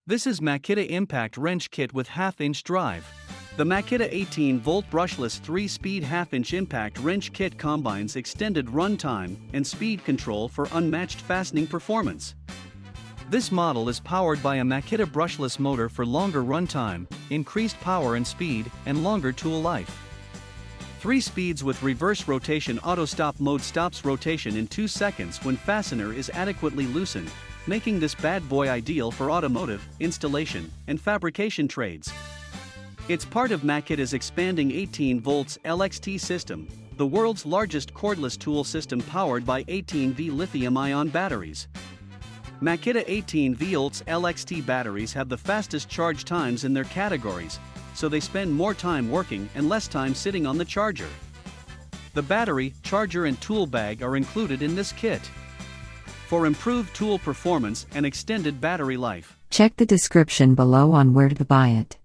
This is Makita Impact Wrench Kit with half-inch drive. The Makita 18-volt brushless 3-speed half-inch impact wrench kit combines extended run time and speed control for unmatched fastening performance. This model is powered by a Makita brushless motor for longer run time, increased power and speed, and longer tool life. 3 speeds with reverse rotation auto stop mode stops rotation in 2 seconds when fastener is adequately loosened, making this bad boy ideal for automotive, installation, and fabrication trades. It's part of Makita's expanding 18 volts LXT system, the world's largest cordless tool system powered by 18V lithium-ion batteries. Makita 18V LXT batteries have the fastest charge times in their categories, so they spend more time working and less time sitting on the charger. The battery, charger and tool bag are included in this kit. For improved tool performance and extended battery life, check the description below on where to buy it.